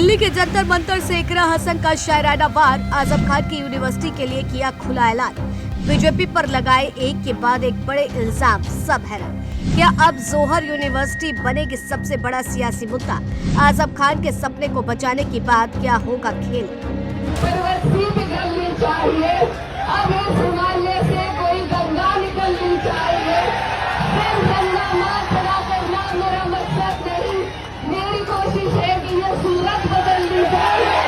दिल्ली के जंतर मंतर से इकरा हसन का शायराना वार, आजम खान की यूनिवर्सिटी के लिए किया खुला ऐलान। बीजेपी पर लगाए एक के बाद एक बड़े इल्जाम, सब हैरान। क्या अब जोहर यूनिवर्सिटी बनेगी सबसे बड़ा सियासी मुद्दा? आजम खान के सपने को बचाने की बात, क्या होगा खेल? यूनिवर्सिटी निकलनी चाहिए, अब इस हिमालय से कोई गंगा निकलनी चाहिए। सिर्फ गंगा माँ खड़ा करना मेरा मकसद नहीं, मेरी कोशिश है कि ये सूरत बदलनी चाहिए।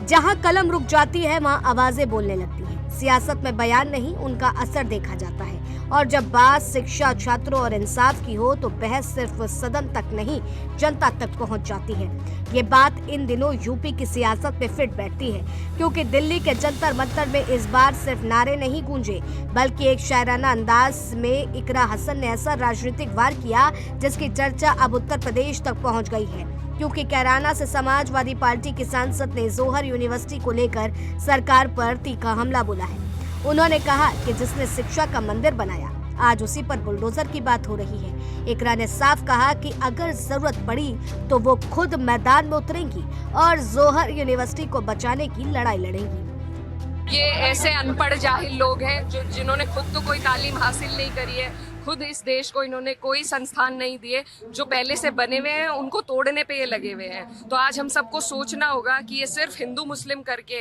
जहां कलम रुक जाती है वहां आवाजें बोलने लगती हैं। सियासत में बयान नहीं, उनका असर देखा जाता है। और जब बात शिक्षा, छात्रों और इंसाफ की हो तो बहस सिर्फ सदन तक नहीं, जनता तक पहुंच जाती है। ये बात इन दिनों यूपी की सियासत में फिट बैठती है, क्योंकि दिल्ली के जंतर मंतर में इस बार सिर्फ नारे नहीं गूंजे, बल्कि एक शायराना अंदाज में इकरा हसन ने ऐसा राजनीतिक वार किया जिसकी चर्चा अब उत्तर प्रदेश तक पहुंच गई है। क्योंकि कैराना से समाजवादी पार्टी की सांसद ने जोहर यूनिवर्सिटी को लेकर सरकार पर तीखा हमला बोला है। उन्होंने कहा कि जिसने शिक्षा का मंदिर बनाया, आज उसी पर बुलडोजर की बात हो रही है। इकरा ने साफ कहा कि अगर जरूरत पड़ी तो वो खुद मैदान में उतरेंगी और जोहर यूनिवर्सिटी को बचाने की लड़ाई लड़ेंगी। ये ऐसे अनपढ़ जाहिल लोग हैं जिन्होंने खुद तो कोई तालीम हासिल नहीं करी है, खुद इस देश को इन्होंने कोई संस्थान नहीं दिए, जो पहले से बने हुए हैं उनको तोड़ने पे ये लगे हुए हैं। तो आज हम सबको सोचना होगा कि ये सिर्फ हिंदू मुस्लिम करके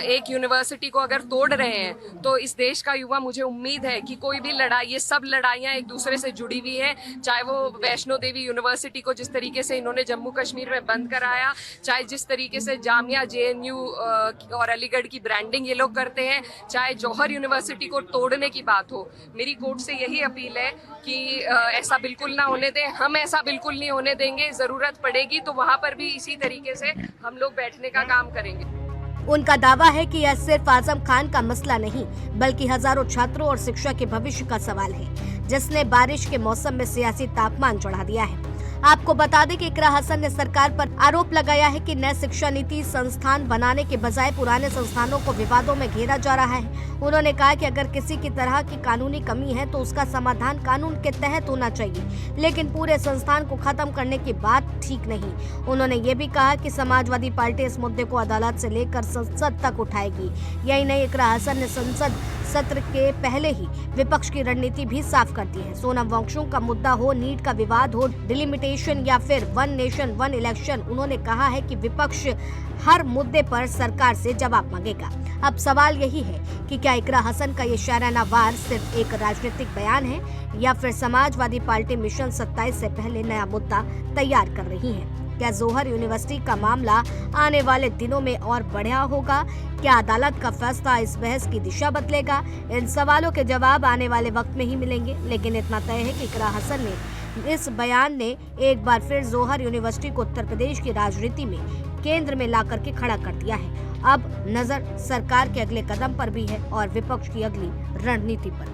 एक यूनिवर्सिटी को अगर तोड़ रहे हैं तो इस देश का युवा, मुझे उम्मीद है कि कोई भी लड़ाई, ये सब लड़ाइयाँ एक दूसरे से जुड़ी हुई हैं। चाहे वो वैष्णो देवी यूनिवर्सिटी को जिस तरीके से इन्होंने जम्मू कश्मीर में बंद कराया, चाहे जिस तरीके से जामिया, JNU और अलीगढ़ की ब्रांडिंग ये लोग करते हैं, चाहे जौहर यूनिवर्सिटी को तोड़ने की बात हो। मेरी कोर्ट से यही अपील है कि ऐसा बिल्कुल ना होने दें। हम ऐसा बिल्कुल नहीं होने देंगे। जरूरत पड़ेगी तो वहां पर भी इसी तरीके से हम लोग बैठने का काम करेंगे। उनका दावा है कि यह सिर्फ आजम खान का मसला नहीं, बल्कि हजारों छात्रों और शिक्षा के भविष्य का सवाल है, जिसने बारिश के मौसम में सियासी तापमान चढ़ा दिया है। आपको बता दें कि इकरा हसन ने सरकार पर आरोप लगाया है कि नई शिक्षा नीति संस्थान बनाने के बजाय पुराने संस्थानों को विवादों में घेरा जा रहा है। उन्होंने कहा कि अगर किसी की तरह की कानूनी कमी है तो उसका समाधान कानून के तहत होना चाहिए, लेकिन पूरे संस्थान को खत्म करने की बात ठीक नहीं। उन्होंने ये भी कहा कि समाजवादी पार्टी इस मुद्दे को अदालत से लेकर संसद तक उठाएगी। यही नहीं, इकरा हसन ने संसद सत्र के पहले ही विपक्ष की रणनीति भी साफ कर दी है। सोनम वांगचुक का मुद्दा हो, नीट का विवाद हो, डिलिमिटेशन या फिर वन नेशन वन इलेक्शन, उन्होंने कहा है कि विपक्ष हर मुद्दे पर सरकार से जवाब मांगेगा। अब सवाल यही है कि क्या इकरा हसन का ये शायराना वार सिर्फ एक राजनीतिक बयान है या फिर समाजवादी पार्टी मिशन 27 से पहले नया मुद्दा तैयार कर रही है? क्या जोहर यूनिवर्सिटी का मामला आने वाले दिनों में और बढ़िया होगा? क्या अदालत का फैसला इस बहस की दिशा बदलेगा? इन सवालों के जवाब आने वाले वक्त में ही मिलेंगे। लेकिन इतना तय है कि इकरा हसन ने इस बयान ने एक बार फिर जोहर यूनिवर्सिटी को उत्तर प्रदेश की राजनीति में केंद्र में ला करके खड़ा कर दिया है। अब नजर सरकार के अगले कदम पर भी है और विपक्ष की अगली रणनीति पर।